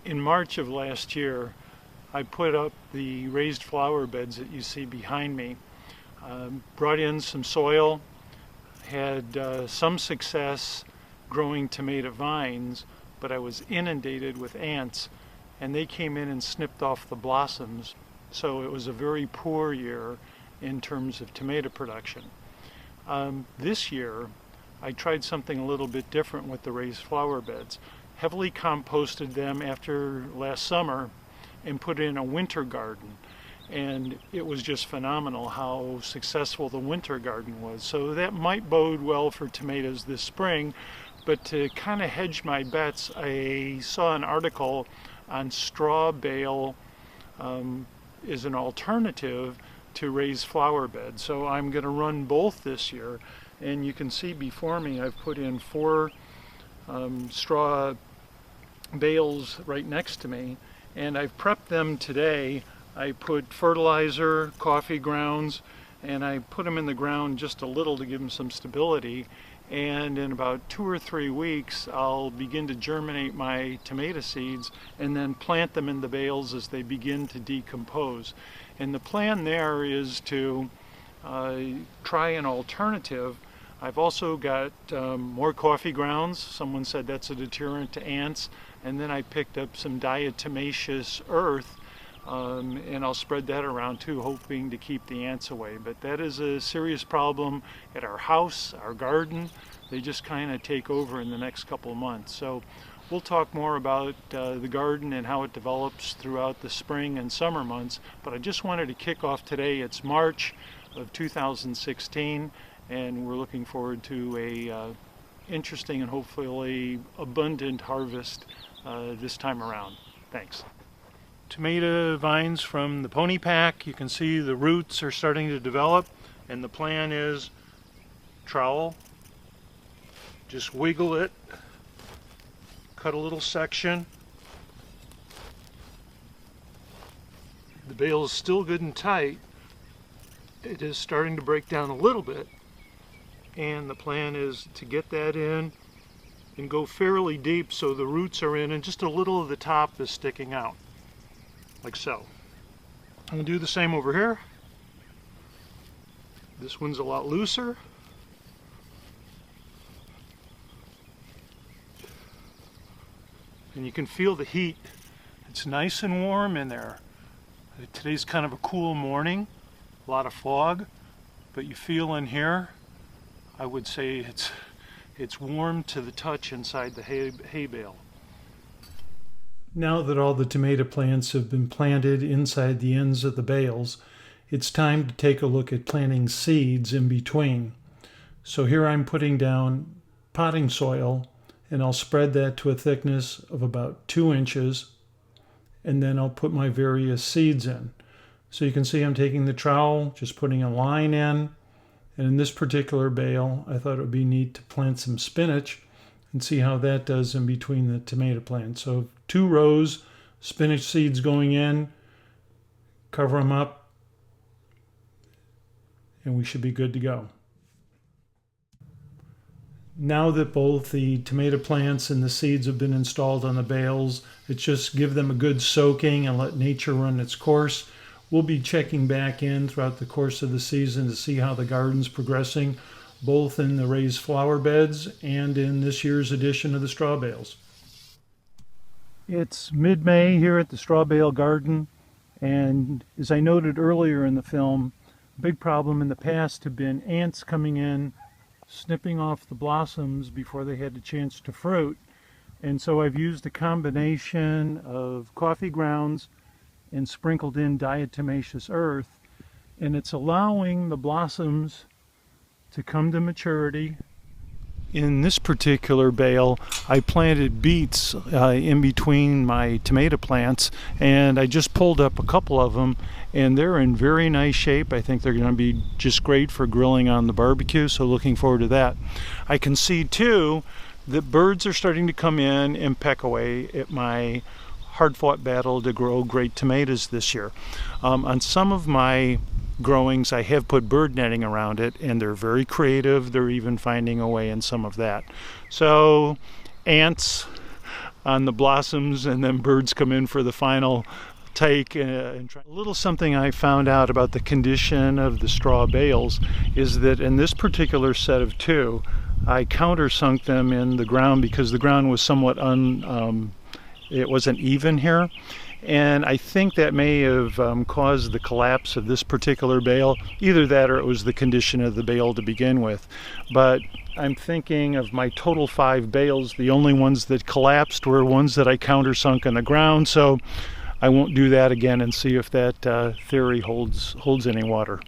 In March of last year, I put up the raised flower beds that you see behind me. Brought in some soil, had some success growing tomato vines, but I was inundated with ants, and they came in and snipped off the blossoms. So it was a very poor year in terms of tomato production. This year, I tried something a little bit different with the raised flower beds. Heavily composted them after last summer and put in a winter garden. And it was just phenomenal how successful the winter garden was. So that might bode well for tomatoes this spring. But to kind of hedge my bets, I saw an article on straw bale is an alternative to raised flower beds. So I'm going to run both this year. And you can see before me I've put in 4 straw bales right next to me, and I've prepped them today. I put fertilizer, coffee grounds, and I put them in the ground just a little to give them some stability, and in about 2 or 3 weeks I'll begin to germinate my tomato seeds and then plant them in the bales as they begin to decompose. And the plan there is to try an alternative. I've also got more coffee grounds. Someone said that's a deterrent to ants. And then I picked up some diatomaceous earth, and I'll spread that around too, hoping to keep the ants away. But that is a serious problem at our house, our garden. They just kind of take over in the next couple of months. So we'll talk more about the garden and how it develops throughout the spring and summer months. But I just wanted to kick off today. It's March of 2016, and we're looking forward to a interesting and hopefully abundant harvest this time around. Thanks. Tomato vines from the pony pack. You can see the roots are starting to develop, and the plan is trowel, just wiggle it, cut a little section. The bale is still good and tight. It is starting to break down a little bit, and the plan is to get that in and go fairly deep so the roots are in and just a little of the top is sticking out, like so. I'm going to do the same over here. This one's a lot looser. And you can feel the heat. It's nice and warm in there. Today's kind of a cool morning, a lot of fog, but you feel in here, I would say it's warm to the touch inside the hay bale. Now that all the tomato plants have been planted inside the ends of the bales, it's time to take a look at planting seeds in between. So here I'm putting down potting soil, and I'll spread that to a thickness of about 2 inches, and then I'll put my various seeds in. So you can see I'm taking the trowel, just putting a line in, and in this particular bale, I thought it would be neat to plant some spinach and see how that does in between the tomato plants. So 2 rows, spinach seeds going in, cover them up, and we should be good to go. Now that both the tomato plants and the seeds have been installed on the bales, it's just give them a good soaking and let nature run its course. We'll be checking back in throughout the course of the season to see how the garden's progressing, both in the raised flower beds and in this year's edition of the straw bales. It's mid-May here at the straw bale garden, and as I noted earlier in the film, a big problem in the past have been ants coming in, snipping off the blossoms before they had a chance to fruit. And so I've used a combination of coffee grounds and sprinkled in diatomaceous earth, and it's allowing the blossoms to come to maturity. In this particular bale, I planted beets in between my tomato plants, and I just pulled up a couple of them, and they're in very nice shape. I think they're going to be just great for grilling on the barbecue, so looking forward to that. I can see too that birds are starting to come in and peck away at my hard-fought battle to grow great tomatoes this year. On some of my growings, I have put bird netting around it, and they're very creative. They're even finding a way in some of that. So ants on the blossoms, and then birds come in for the final take. A little something I found out about the condition of the straw bales is that in this particular set of two, I countersunk them in the ground because the ground was somewhat it wasn't even here. And I think that may have caused the collapse of this particular bale. Either that or it was the condition of the bale to begin with. But I'm thinking of my total 5 bales, the only ones that collapsed were ones that I countersunk in the ground. So I won't do that again and see if that theory holds any water.